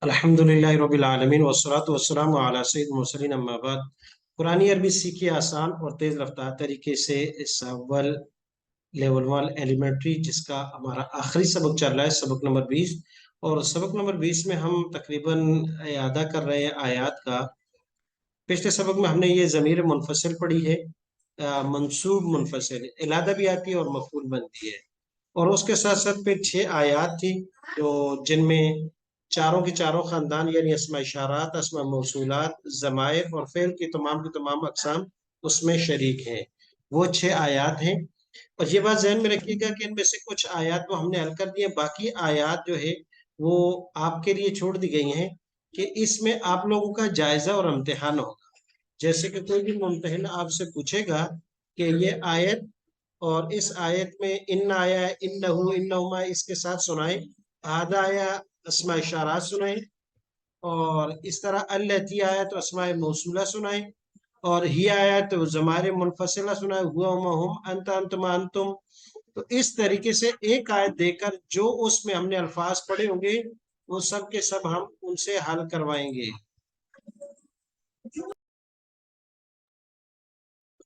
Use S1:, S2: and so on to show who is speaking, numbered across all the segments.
S1: अल्हम्दुलिल्लाहि रब्बिल आलमीन वस्सलातु वस्सलामु अला सय्यिदिल मुरसलीन अम्मा बाद। कुरानी अरबी सीखिए आसान और तेज रफ्तार तरीके से। इस अव्वल लेवल वन एलिमेंट्री जिसका हमारा आखिरी सबक चल रहा है, सबक नंबर 20। और सबक नंबर 20 में हम तकरीबन अदा कर रहे हैं आयात का। पिछले सबक में हमने ये ज़मीर मुनफसिल पढ़ी है, मंसूब मुनफसिल इलादा भी आती है और मफूल बनती है। और उसके साथ साथ फिर 6 आयात थी जो जिनमें चारों की चारों खानदान यानी अस्मा इशारात, अस्मा मौसूलात, ज़मायर और फ़ेल की तमाम अकसाम उसमें शरीक हैं। वो 6 आयात हैं। और ये बात ज़हन में रखिएगा कि इनमें से कुछ आयात तो हमने हल कर दिए, बाकी आयात जो है वो आपके लिए छोड़ दी गई हैं कि इसमें आप लोगों का जायजा और इम्तिहान होगा। जैसे कि कोई भी मुम्तहिन आपसे पूछेगा कि ये आयत और इस आयत में इन आया इन्नहु इन्नहुमा इसके साथ सुनाए, आधा आया अस्मा इशारात सुनाए, और इस तरह अल्लती आया तो अस्मा मौसूला सुनाए, और ही आया तो ज़मायर मुनफसिला सुनाए, हुआ हुम अंत अंतुमा अंतुम। तो इस तरीके से एक आयत देकर जो उसमें हमने अल्फाज पढ़े होंगे वो सब के सब हम उनसे हल करवाएंगे।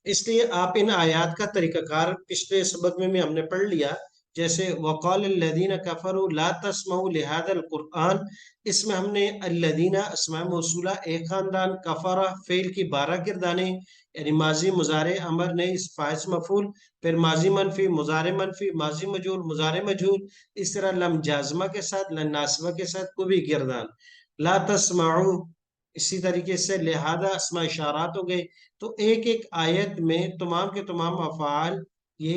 S1: इसलिए आप इन आयात का तरीकाकार पिछले सबक में हमने पढ़ लिया। जैसे वक़ाल अल्लज़ीना कफ़रू ला तस्मऊ लिहाज़ल कुरआन, इसमें हमने अल्लज़ीना अस्मा मौसूला एक खानदान, कफ़रा फ़ेल की 12 गिरदाने यानी माजी मुजारे अमर ने इस फाइज मफूल, फिर माजी मनफी मुजारे मनफी माजी मजूल मुजारे मजूल, इस तरह लम जाजमा के साथ लन नासिबा के साथ को भी गिरदान, ला तस्माऊ इसी तरीके से लिहाजा अस्मा इशारात हो गए। तो एक एक आयत में तमाम के तमाम अफ़ाल ये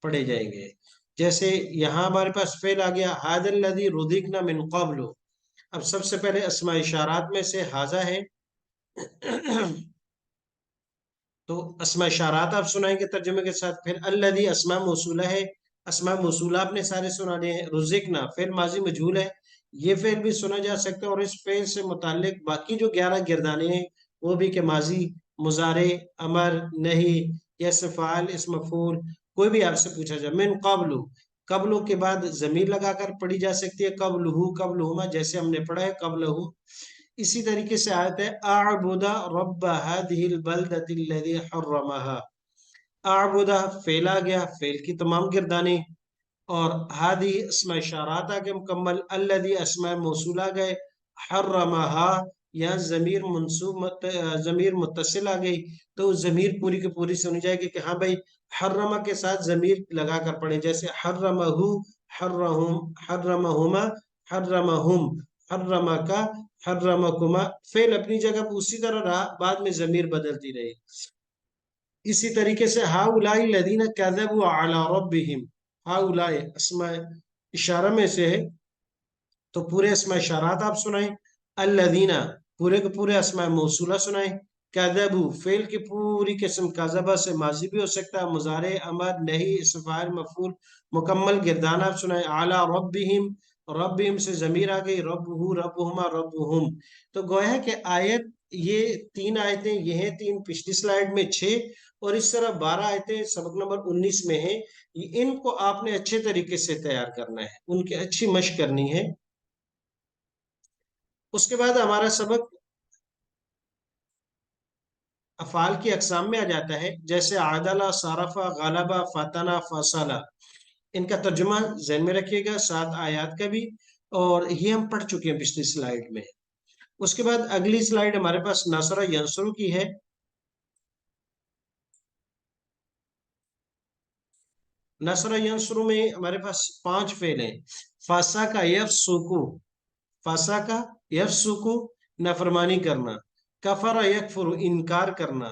S1: पढ़े जाएंगे। जैसे यहाँ हमारे पास फेल आ गया हादल लदी रुदिकना मिन क़ब्लु। अब सबसे पहले अस्मा इशारात में से हाजा है तो अस्मा इशारात आप सुनाएंगे तर्जुमे के साथ। फिर अल्लदी अस्मा मौसूला है, अस्मा मौसूला आपने सारे सुनाने हैं। रुज़िकना फेल माजी मजहूल है, ये फेल भी सुना जा सकता है। और इस फेल से मुताल्लिक बाकी जो 11 गिरदाने हैं वो भी के माजी मुजारे अमर नहीं यस फाल इस मफूल कोई भी आपसे पूछा जाए। मिन कबलू, कबलू के बाद जमीर लगाकर पढ़ी जा सकती है, कबलहू कबलहुमा जैसे हमने पढ़ा है कबलहू। इसी तरीके से आयत है अअबुदा रब्ब हादिहिल बलदतिल्लज़ी हर्रमहा। अअबुदा फेल आ गया, फेल की तमाम गिरदाने, और हादी अस्मा इशारात आ गए मुकम्मल, अल्लज़ी अस्मा मौसूल आ गए, हर्रमहा या जमीर जमीर मुत्तसिल आ गई। तो जमीर पूरी की पूरी सुनी जाएगी कि हाँ भाई हर्रमा के साथ जमीर लगा कर पढ़े, जैसे हर्रमहू हर्रहुम हर्रमहुमा हर्रमहुम हर्रमा का हर्रमकुमा। फेल अपनी जगह पर उसी तरह रहा, बाद में जमीर बदलती रही। इसी तरीके से हाउलाई लदीना कज़बू अला रब्बिहिम, हाउलाई अस्मा इशारा में से है तो पूरे अस्मा इशारात आप सुनाए। अल्लदीना पूरे के पूरे अस्मा मौसूला सुनाए। कज़बू फेल की पूरी किस्म, कज़बा से माजी भी हो सकता है, मुजारे अमर नहीं इसफ़ाइल मफूल मुकम्मल गिरदान आप सुनाए। आला रब्बिहिम, रब्बिहिम से जमीर आ गई, रब्बहू रब्बहुमा रब्बहुम। तो गोया कि आयत ये 3 आयतें ये हैं, 3 पिछली स्लाइड में 6, और इस तरह 12 आयतें सबक नंबर 19 में है। इनको आपने अच्छे तरीके से तैयार करना है, उनकी अच्छी मशक करनी है। उसके बाद हमारा सबक अफ़ाल की अकसाम में आ जाता है, जैसे आदला सारफा गालबा फतना फसला। इनका तर्जुमा ज़हन में रखिएगा, 7 आयात का भी, और ये हम पढ़ चुके हैं पिछली स्लाइड में। उसके बाद अगली स्लाइड हमारे पास नसरा यंसुरु की है। नसरा यंसुरु में हमारे पास 5 फेल हैं। फासा का यफसुकु, फासा का यफसुकु नफरमानी करना, कफरा यकफुरु इनकार करना,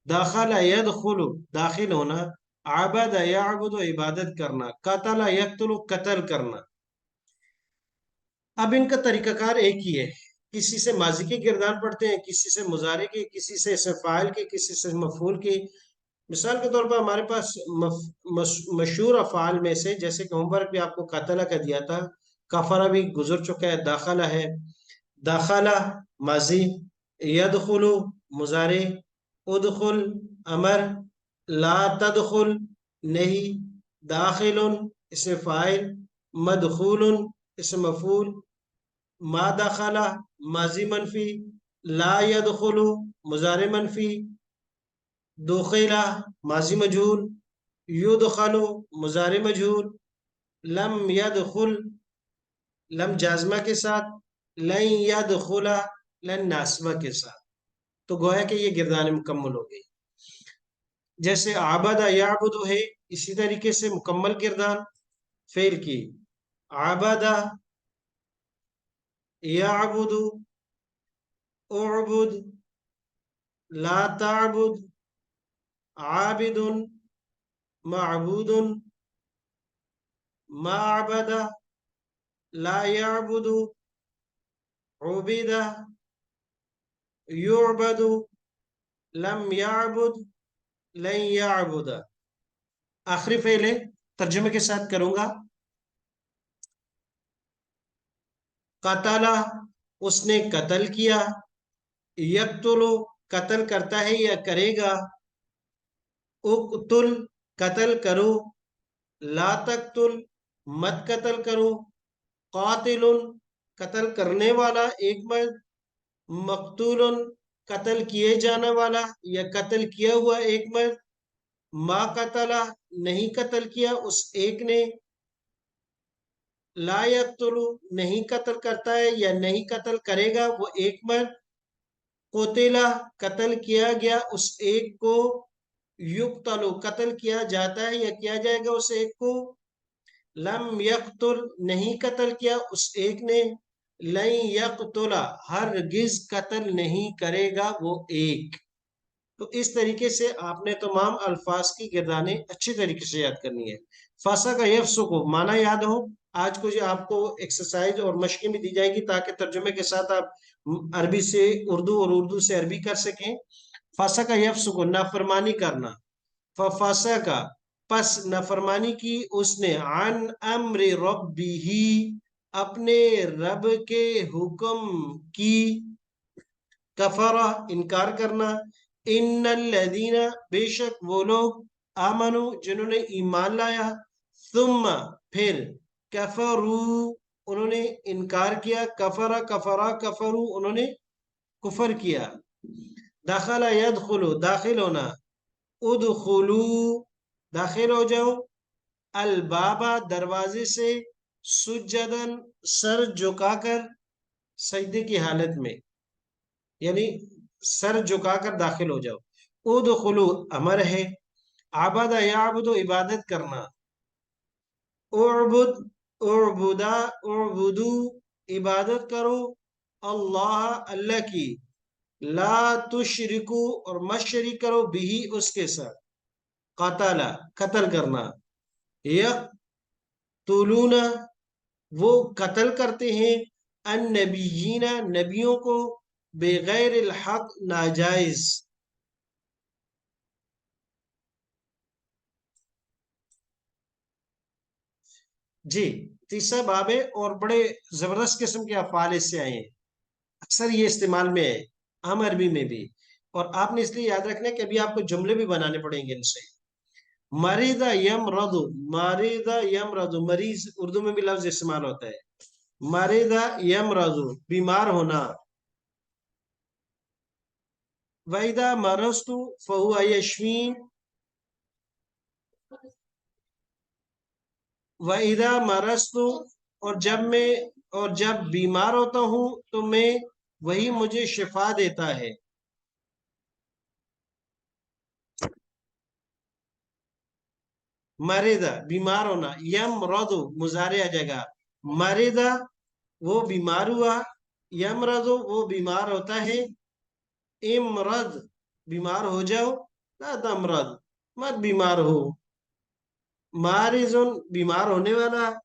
S1: दाखला यदखुलु दाखिल होना, आबद याबुदु इबादत करना, कतला यक्तुलु कत्ल करना। अब इनका तरीकाकार एक ही है, किसी से माजी के किरदार पढ़ते हैं, किसी से मुजारे के, किसी से इसम फाइल के, किसी से मफूल के। मिसाल के तौर पर हमारे पास मशहूर अफ़ाल में से, जैसे कि होमवर्क भी आपको कतला का दिया था, कफरा भी गुजर चुका है, दाखला है, दाखला माजी, यदखुलु मुजारे, उदखुल अमर, ला तदखुल नहीं, दाखिलुन इसम फाइल, मदखुलुन इसम मफूल, मा दखला माजी मनफी, ला यदखुलु मुजारे मनफी, दुखिला माजी मजहूल, युदखलु मुजारे मजहूल, लम यदखुल लम जाजमा के साथ, लन यदखुला लन नासबा के साथ। तो गोया कि ये गिरदान मुकम्मल हो गई। जैसे आबदा याबुदु है, इसी तरीके से मुकम्मल गिरदान फेल की, आबदा याबुदु, उअबुद, ला ताबुद, आबिदुन, माबूदुन, माअबदा, ला याबुदु, उबिदा, युअबदु, लम याबुद, लन याबुदा। आखिरी फेल है, तर्जुमे के साथ करूंगा। कतला उसने कत्ल किया, यक्तुलु कत्ल करता है या करेगा, उक्तुल कत्ल करो, ला तक्तुल मत कत्ल करो, कातिलुन कत्ल करने वाला एक मर्द, मकतूलन कत्ल किए जाने वाला या कत्ल किया हुआ एक मर्द, मा कतला नहीं कत्ल किया उस एक ने, ला यक्तुलु नहीं कत्ल करता है या नहीं कत्ल करेगा वो एक मर्द, कोतिला कत्ल किया गया उस एक को, युक्तलु कत्ल किया जाता है या किया जाएगा उस एक को, लम यक्तुल नहीं कत्ल किया उस एक ने, लन यक्तुला हरगिज कत्ल नहीं करेगा वो एक। तो इस तरीके से आपने तमाम अल्फाज की गिरदाने अच्छी तरीके से याद करनी है। फासा का यफ्सु को माना याद हो। आज कुछ आपको एक्सरसाइज और मशकें भी दी जाएगी ताकि तर्जुमे के साथ आप अरबी से उर्दू और उर्दू से अरबी कर सकें। फासा का यफ्सु को नाफरमानी करना, फासा का पस नाफरमानी की उसने, अन अम्र रब्बिही अपने रब के हुक्म की, कफरा इनकार करना, इन्नल्लज़ीना बेशक वो लोग, आमनु जिन्होंने ईमान लाया, सुम्मा फिर, कफरू उन्होंने इनकार किया, कफरा कफरा कफरू उन्होंने कुफर किया, दखला यदखुलु दाखिल होना, उदखुलू दाखिल हो जाओ, अल बाबा दरवाजे से, सुजदन सर झुकाकर, सजदे की हालत में, यानी सर झुकाकर दाखिल हो जाओ, उदखुलू अमर है, आबदा याबुदु इबादत करना, उअबुद उअबुदा उअबुदू इबादत करो, अल्लाह अल्लाह की, ला तुशरिकू और मत शरीक करो, बिही उसके साथ, कतला कत्ल करना, यक़तुलूना वो कत्ल करते हैं, अन नबीयीना नबियों को, बेगैर हक नाजायज। जी, तीसरा बाब है और बड़े जबरदस्त किस्म के अफ़ाल इससे आए हैं, अक्सर ये इस्तेमाल में है, आम अरबी में भी। और आपने इसलिए याद रखना है कि अभी आपको जुमले भी बनाने पड़ेंगे इनसे। मरीदा यम रदु, मरीदा यम रदु, मरीज उर्दू में भी लफ्ज इस्तेमाल होता है, मरीदा यम रदु बीमार होना, वैदा मरस्तु फहुआ यशफीन, वैदा मरस्तु और जब बीमार होता हूं तो मैं वही मुझे शिफा देता है। मरीदा बीमार होना, यम रदु मुजारे आ जाएगा, मरीदा वो बीमार हुआ, यम रदु वो बीमार होता है, इमरद बीमार हो जाओ, ला तमरद मत बीमार हो, मारिजुन बीमार होने वाला,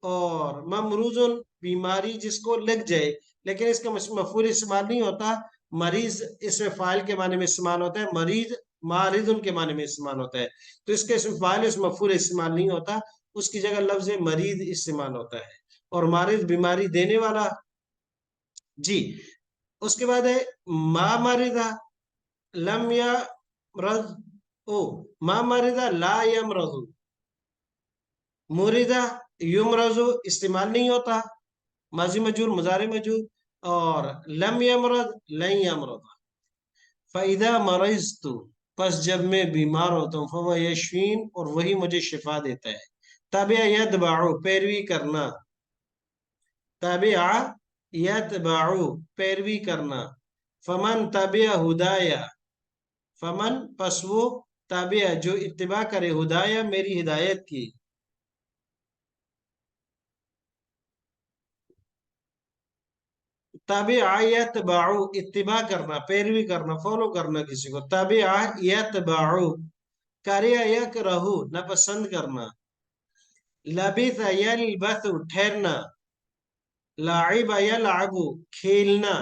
S1: और ममरूजुन बीमारी जिसको लग जाए, लेकिन इसका मफूल इस्तेमाल नहीं होता। मरीज इसमें फाइल के माने में इस्तेमाल होता है, मरीज मारिजुन के माने में इस्तेमाल होता है। तो इसके इसमें फाइल इस मफूल इस्तेमाल नहीं होता, उसकी जगह लफ्ज मरीज इस्तेमाल होता है, और मारिज बीमारी देने वाला। जी, उसके बाद है मा मारिदा लम या रज, ओ मा मारिदा ला यमरजु, मुरिदा युमरजु इस्तेमाल नहीं होता, माजी मजूर, मुजारे मजूर, और लम यमरद, लन यमरद। फ़इदा मरज़तु, पस जब मैं बीमार होता हूँ, फहुव यशफीन, और वही मुझे शिफा देता है। ताबिया यतबाउ, पैरवी करना। ताबिया यतबाउ, पैरवी करना। फमन ताबिया हुदाया, फमन पस वो, ताबिया जो इत्तिबा करे, हुदाया मेरी हिदायत की। ताबिया यतबाउ, इत्तिबा करना, पैरवी करना, फॉलो करना किसी को। ताबिया यतबाउ, कार्य यकरहु, नापसंद करना। लबिथ यलबथु, ठहरना। लाइब यलअबु, खेलना।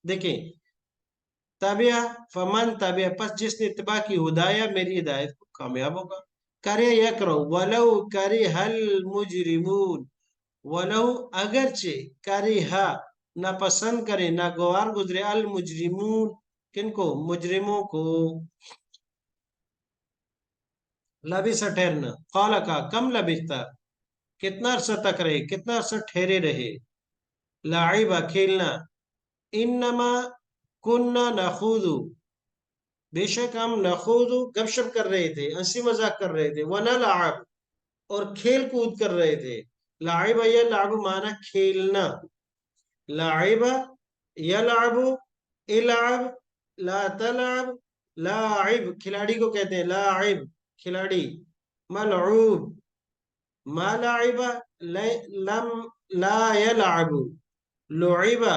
S1: देखें, ताबिया, फमन ताबिया, पस जिसने इत्तिबा की, हुदाया मेरी हिदायत को, कामयाब होगा। कार्य यकरहु, वलौ करिहल मुजरिमून, वलौ अगरचे, करिहा नापसंद करे, नागवार गुजरे, अल मुजरिमून किनको, मुजरिमों को। लबिसा ठहरना, कौला का, कम लबिस्ता, कितना अरसा तक रहे, कितना अरसा ठहरे रहे। लाइबा, खेलना। इन्नमा कुन्ना नखूदु, बेशक हम नखूदु, गपशप कर रहे थे, हंसी मजाक कर रहे थे, वनलअब, और खेल कूद कर रहे थे। लाइबा यलअबु, माना खेलना। लाइबा यलअबु, इलअब, ला तलअब, लाइब खिलाड़ी को कहते हैं, लाइब खिलाड़ी। मलऊब, मा लाइबा, लम, ला यलअबु, लुइबा,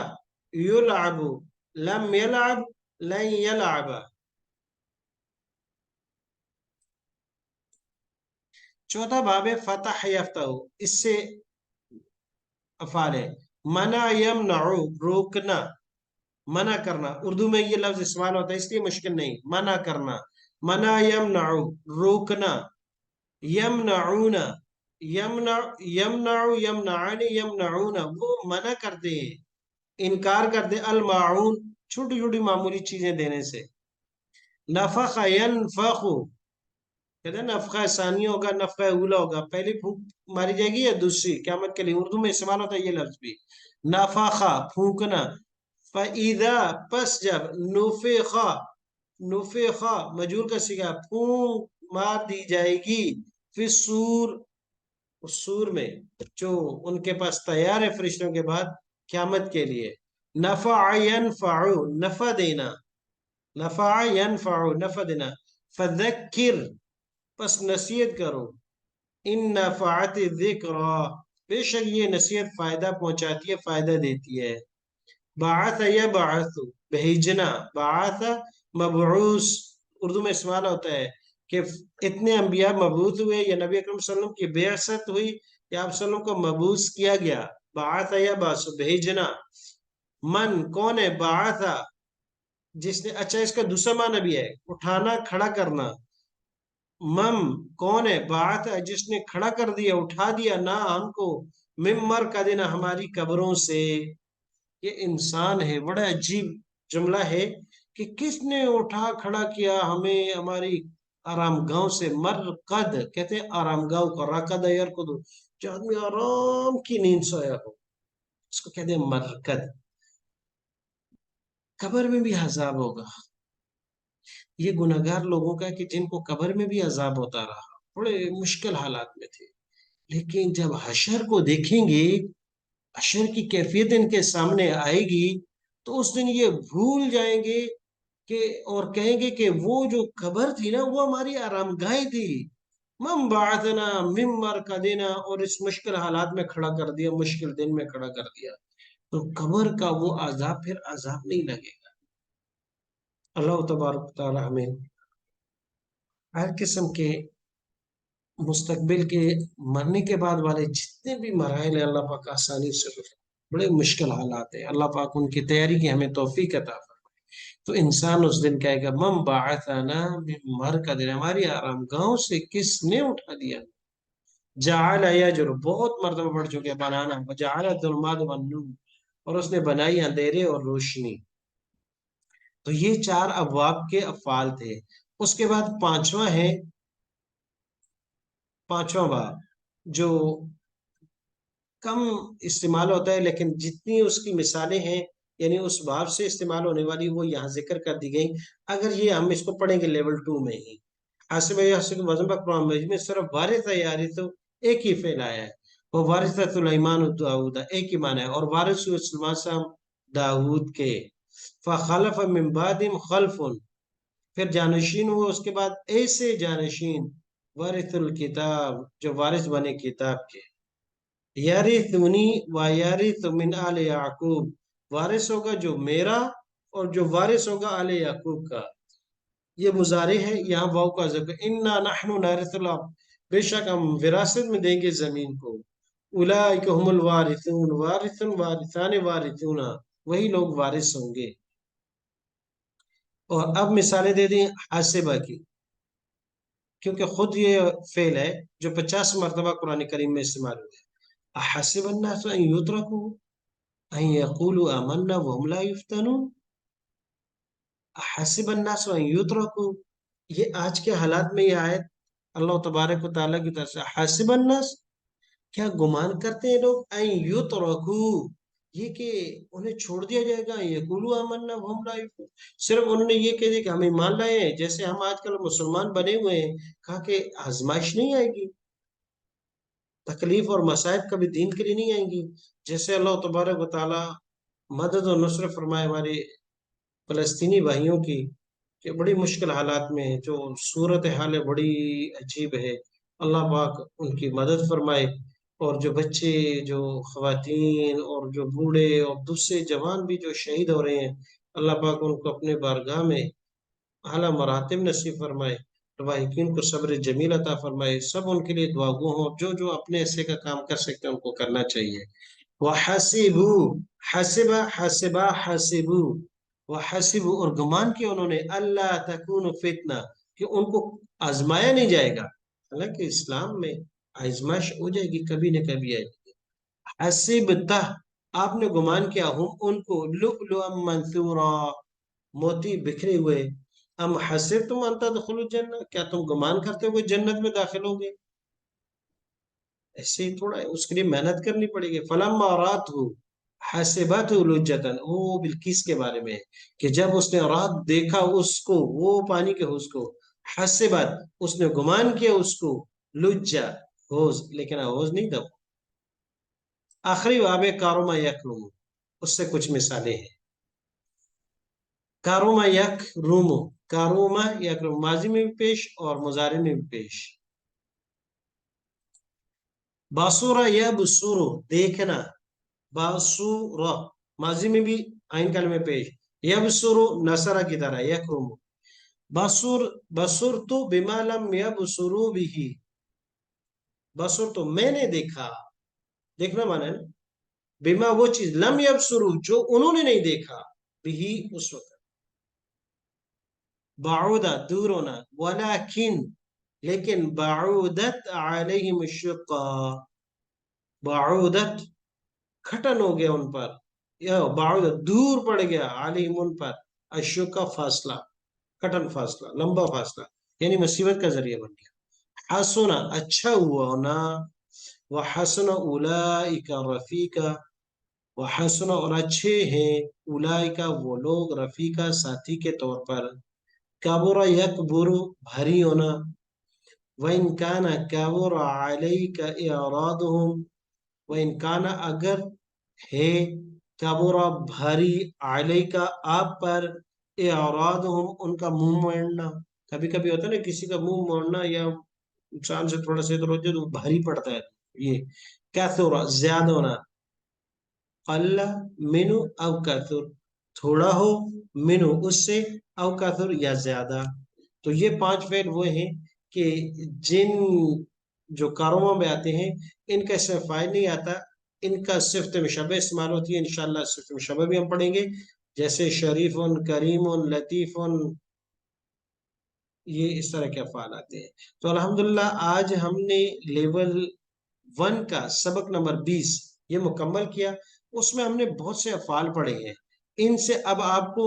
S1: युलअबु, लम यलअब, लन यलअब। चौथा बाब है फतह यफ्तहु, इससे अफाल है। मना यमनउ, रोकना, मना करना। उर्दू में ये लफ्ज इस्तेमाल होता है, इसलिए मुश्किल नहीं, मना करना। मना यमनउ, रोकना। यमनऊना, यमना, यमनउ, यमनानी, यमनऊना, वो मना करते हैं, इनकार करते हैं, अल माऊन, छोटी छोटी मामूली चीजें देने से। नफख यनफखु, कहते हैं नफका सानी होगा, नफका उला होगा, पहली फूंक मारी जाएगी या दूसरी, क़यामत के लिए। उर्दू में इस्तेमाल होता है ये लफ्ज भी, नफखा फूंकना। फ़इज़ा, पस जब, नुफ़िख़ा, नुफ़िख़ा मजूर का सिगा, फूंक मार दी जाएगी, फिर सूर, उस सूर में जो उनके पास तैयार है फरिश्तों के बाद क़यामत के लिए। नफ़अ यनफ़अु, नफ़ा देना। नफ़अ यनफ़अु, नफ़ा देना। फ़ज़क्किर, बस नसीहत करो। इन नफ़अत ज़िक्रा, बेशक ये नसीहत फायदा पहुंचाती है, फायदा देती है। बाअथ यबअथु, भेजना। बाअथ मबऊस, उर्दू में इस्तेमाल होता है कि इतने अंबिया मबूस हुए, या नबी अकरम सल्लल्लाहु अलैहि वसल्लम की बेअसत हुई, या आप सल्लल्लाहु अलैहि वसल्लम को मबूस किया गया। बाअथ यबअस, भेजना। मन कौन है, बाअथा जिसने, अच्छा इसका दूसरा माना भी है, उठाना, खड़ा करना। मम कौन है, बात है जिसने खड़ा कर दिया, उठा दिया, ना हमको, मिम्मर का देना, हमारी कब्रों से। ये इंसान है, बड़ा अजीब जुमला है कि किसने उठा खड़ा किया हमें हमारी आराम गांव से। मरकद कहते हैं आराम गांव को, रकद यार को दो, जो आदमी आराम की नींद सोया हो, इसको कहते हैं मरकद। कब्र में भी अजाब होगा। ये गुनहगार लोगों का कि जिनको कब्र में भी अजाब होता रहा, बड़े मुश्किल हालात में थे। लेकिन जब हशर को देखेंगे, हशर की कैफियत इनके सामने आएगी, तो उस दिन ये भूल जाएंगे कि, और कहेंगे कि वो जो कब्र थी ना, वो हमारी आरामगाह थी। मम बाअतना मिम मरकदिना, और इस मुश्किल हालात में खड़ा कर दिया, मुश्किल दिन में खड़ा कर दिया। तो कब्र का वो अजाब फिर अजाब नहीं लगेगा। अल्लाह तबारक ताला हमें हर किस्म के मुस्तकबिल के, मरने के बाद वाले जितने भी मराइल है, अल्लाह पाक आसानी से गुजरे। बड़े मुश्किल हालात है, अल्लाह पाक उनकी तैयारी की हमें तौफीक अता फरमाए। तो इंसान उस दिन कहेगा, मम बाअथना मिन मरकदिना, हमारी आराम गांव से किसने उठा दिया। जाल यजर, बहुत मर्तबा पढ़ चुके हैं, बनाना। जाल जुल्मात वन्नूर, और उसने बनाई अंधेरे और रोशनी। तो ये चार अबवाब के अफ़ाल थे। उसके बाद पांचवा है, पांचवा बाब, जो کم استعمال ہوتا ہے، لیکن جتنی اس کی مثالیں ہیں یعنی اس باب سے استعمال ہونے والی وہ یہاں ذکر کر دی گئی۔ اگر یہ ہم اس کو پڑھیں گے لیول 2 میں ہی، حاسب یحسب وزن پر قرآن مجید میں صرف وارث یاری تو ایک ہی فعل آیا ہے، وہ وارث سلیمان داؤد ایک ہی معنی ہے، اور وارث ہوئے سلیمان داؤد کے، فخلف من بعدهم خلف، پھر جانشین ہوئے اس کے بعد ایسے جانشین، وارث الکتاب جو وارث بنے کتاب کے، یارثنی و یارث من آل یعقوب، وارث ہوگا جو میرا اور جو وارث ہوگا آل یعقوب کا۔ یہ مضارع ہے، یہاں واو کا ذکر، انا نحن نارث الارض، بے شک ہم وراثت میں دیں گے زمین کو، اولئک هم الوارثون، وارث وارثان وارثون، وہی لوگ وارث ہوں گے۔ اور اب مثالیں دے دیں حاسبہ کی، کیونکہ خود یہ فعل ہے جو 50 مرتبہ قرآن کریم میں استعمال ہوا ہے۔ احسب الناس ان یترکوا ان یقولوا آمنا وهم لا یفتنون، احسب الناس ان یترکوا، یہ آج کے حالات میں یہ آیت اللہ تبارک و تعالیٰ کی طرف سے، حسب الناس، کیا گمان کرتے ہیں لوگ، ان یترکوا، یہ کہ انہیں چھوڑ دیا جائے گا، یقولوا آمنا وهم لا یفتنون، صرف انہوں نے یہ کہہ دیا کہ ہم ایمان لائے ہیں، جیسے ہم آج کل مسلمان بنے ہوئے ہیں، کہا کہ آزمائش نہیں آئے گی، تکلیف اور مصائب کبھی دین کے لیے نہیں آئیں گی، جیسے اللہ تبارک و تعالیٰ مدد و نصرت فرمائے ہمارے فلسطینی بھائیوں کی، کہ بڑی مشکل حالات میں جو صورت حال بڑی عجیب ہے، اللہ پاک ان کی مدد فرمائے، اور جو بچے، جو خواتین اور جو بوڑھے اور دوسرے جوان بھی جو شہید ہو رہے ہیں، اللہ پاک ان کو اپنے بارگاہ میں اعلیٰ مراتب نصیب فرمائے، رواحقین کو صبر جمیل عطا فرمائے، سب ان کے لیے دعا گو ہوں، جو جو اپنے حصے کا کام کر سکتے ہیں ان کو کرنا چاہیے۔ وَحَسِبُوا، حَسِبَ حَسِبَا حَسِبُوا، وَحَسِبُوا، اور گمان کیا انہوں نے، اللہ تکون فتنہ، کہ ان کو آزمایا نہیں جائے گا، حالانکہ اسلام میں آزمائش ہو جائے گی، کبھی نہ کبھی آئے گی۔ حسبتہ، آپ نے گمان کیا، ہم ان کو، لؤلؤا منثورا، موتی بکھرے ہوئے، ام حسبتم ان تدخلوا الجنہ، کیا تم گمان کرتے ہو کہ جنت میں داخل ہوگے؟ ایسے ہی تھوڑا ہے، اس کے لیے محنت کرنی پڑے گی۔ فلما راتہ حسبته لجتا، وہ بلقیس کے بارے میں ہے کہ جب اس نے رات دیکھا اس کو، وہ پانی کے حوض کو، حسبت، اس نے گمان کیا اس کو، لجا، حوض، لیکن حوض نہیں تھا۔ آخری باب ہے کاروما یکروم، اس سے کچھ مثالیں ہیں۔ کاروما یک رومو، کاروما یک روم، ماضی میں بھی پیش اور مضارع میں بھی پیش۔ باسورا یا بسورو، دیکھنا، باسورا، ماضی میں بھی آئین کل میں پیش، یا بسورو نصرہ کی طرح، یک رومو، باسور، بسور تو بما لم یا بسورو بھی، بسور تو میں نے دیکھا، دیکھنا مانا ہے نا، بما وہ چیز، لم یبصروا جو انہوں نے نہیں دیکھا، بھی اس وقت، بعودا دور ہونا، ولیکن لیکن، بعودت علیہم الشقہ، بعودت کھٹن ہو گیا ان پر، یا بعودت دور پڑ گیا، علیہم ان پر، الشقہ فاصلہ، کٹن فاصلہ، لمبا فاصلہ، یعنی مصیبت کا ذریعہ بن گیا۔ حسنا، اچھا ہوا ہونا، وحسن اولئک رفیقا، وحسن، اور اچھے ہیں، اولئک وہ لوگ، رفیقا ساتھی کے طور پر، کبر یکبر بھاری ہونا، وَإِنْ كَانَ كَبُرَ عَلَيْكَ إِعْرَاضُهُمْ، وَإِنْ كَانَ اگر ہے، کبر بھاری، علیک آپ پر، اعراضهم ان کا منہ موڑنا، کبھی کبھی ہوتا ہے نا کسی کا منہ موڑنا یا انسان سے تھوڑا سا ادھر ہو جائے تو بھاری پڑتا ہے، یہ کثر زیادہ ہونا، قل منو او کثر تھوڑا ہو، منو اس سے، او کثر یا زیادہ۔ تو یہ 5 فعل وہ ہیں کہ جن جو کاروں میں آتے ہیں ان کا اسم فاعل نہیں آتا، ان کا صفت مشبہ استعمال ہوتی ہے، انشاءاللہ صفت مشبہ بھی ہم پڑھیں گے، جیسے شریف، کریم، لطیف، یہ اس طرح کے افعال آتے ہیں۔ تو الحمدللہ آج ہم نے لیول 1 کا سبق نمبر 20 یہ مکمل کیا، اس میں ہم نے بہت سے افعال پڑھے ہیں، ان سے اب آپ کو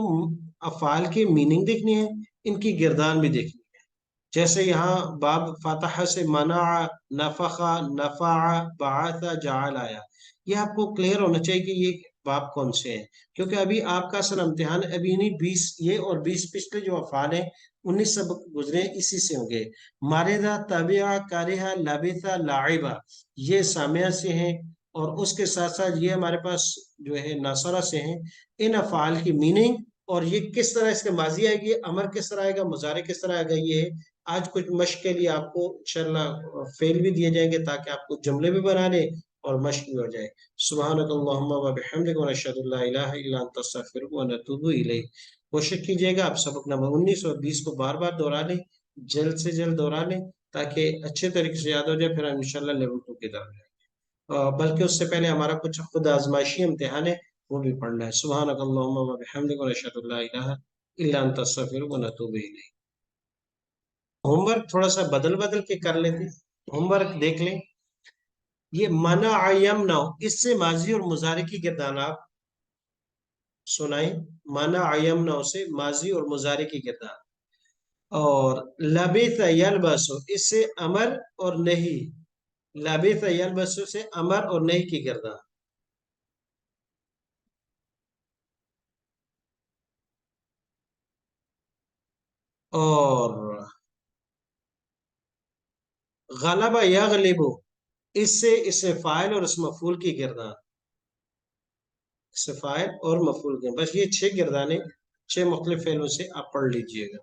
S1: افعال کے میننگ دیکھنے ہیں، ان کی گردان بھی دیکھنی ہے۔ جیسے یہاں باب فاتحہ سے منع، نفخا، نفع، بعث، جعل آیا، یہ آپ کو کلیئر ہونا چاہیے کہ یہ باب کون سے ہیں، کیونکہ ابھی آپ کا اصل امتحان ابھی نہیں، 20 یہ اور 20 پچھلے جو افعال ہیں 19 سبق گزرے اسی سے ہوں گے۔ ماردہ، طبیعہ، کارہا، لابثہ، لاعبہ، یہ سامعہ سے ہیں، اور اس کے ساتھ ساتھ یہ ہمارے پاس جو ہے ناصرہ سے ہیں۔ ان افعال کی میننگ اور یہ کس طرح اس کے ماضی آئے گی، امر کس طرح آئے گا، مضارع کس طرح آئے گا، یہ آج کچھ مشق کے لیے آپ کو انشاءاللہ فیل بھی دیے جائیں گے تاکہ آپ کو جملے بھی بنا لیں اور مشق بھی ہو جائے۔ سبحانک اللہم و بحمدک ونشہد ان لا الہ الا انت نستغفرک ونتوب الیک۔ کوشش کیجئے گا آپ سبق نمبر 19 اور 20 کو بار بار دہرا لیں، جلد سے جلد دہرا لیں تاکہ اچھے طریقے سے یاد ہو جائے، پھر ہم انشاءاللہ لیول 2 کی طرف جائیں گے۔ بلکہ اس سے پہلے ہمارا کچھ خود آزمائشی امتحان ہے، وہ بھی پڑھنا ہے۔ سبحانک اللہم و بحمدک ونشہد ان لا الہ الا انت نستغفرک ونتوب الیک۔ ہوم ورک تھوڑا سا بدل بدل کے کر لیتے، ہوم ورک دیکھ لیں۔ یہ منع یمنع، اس سے ماضی اور مضارع کی گردان آپ سنائیں، منع یمنع سے ماضی اور مضارع کی گردان۔ اور لبث یلبس، اس سے امر اور نہیں، لبث یلبس سے امر اور نہیں کی گردان۔ اور غلب یغلب، اس سے اس فاعل اور اس مفعول کی گردان، اس فاعل اور مفعول کی، بس یہ 6 گردانے 6 مختلف فعلوں سے آپ پڑھ لیجئے گا۔